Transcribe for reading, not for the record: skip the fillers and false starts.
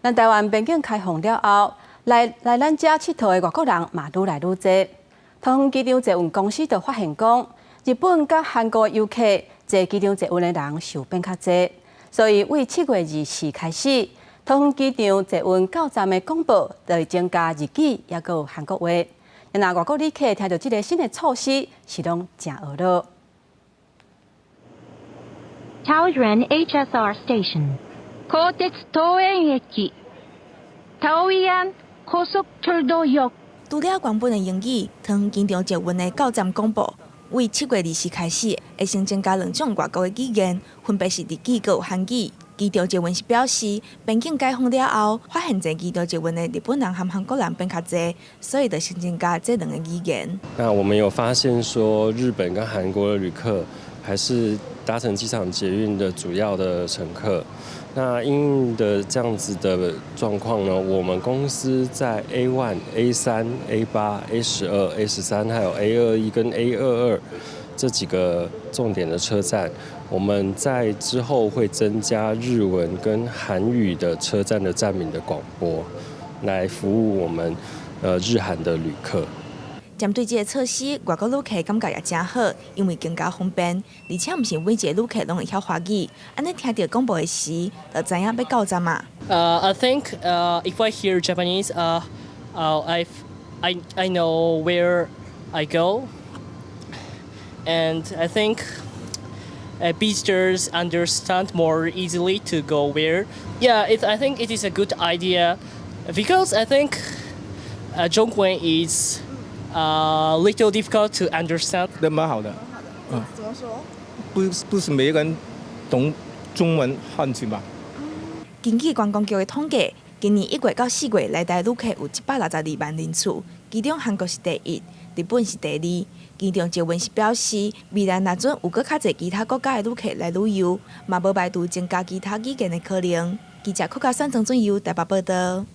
咱台湾边境开放了后，来咱遮佚佗的外国人嘛愈来愈多。桃园机场捷运公司就发现讲，日本甲韩国游客坐机场捷运的人数变较多，所以为7月24开始，桃园机场捷运到站的广播就会增加日语也有韩国话。那外国旅客听到这个新的措施，是拢真愕乐。타오유엔 HSR 스테이션, 고텍스 도행駅, 타오이안 고속철도역。除了原本的英语，桃园机场捷运的到站广播，为7月20日开始，会先增加2种外国的语言，分别是日语和韩语。机场捷运是表示，边境解封了后，发现坐机场捷运的日本人和韩国人变较多，所以就先增加这2个语言。那我们有发现说，日本跟韩国的旅客还是搭乘机场捷运的主要的乘客。那因应的这样子的状况呢，我们公司在 A1、A3、A8、A12、A13，还有 A21跟 A22这几个重点的车站，我们在之后会增加日文跟韩语的车站的站名的广播，来服务我们日韩的旅客。针对这个措施，外国旅客感觉也真好，因为更加方便，而且唔是每一个旅客拢会晓华语，安尼听到广播的时，就知影要到站嘛。I think if I hear Japanese, I know where I go, and I think visitors understand more easily to go where. Yeah, I think it is a good idea because I think 中文 is little difficult to understand. 人蛮好的，怎么说？不是每个人懂中文汉字吧？根据观光局的统计，今年1月到4月来台旅客有162万人次，其中韩国是第1，日本是第2。机场捷运是表示，未来若准有搁较侪其他国家的旅客来旅游，嘛无排除增加其他语言的可能。记者柯家山、曾准佑台北报道。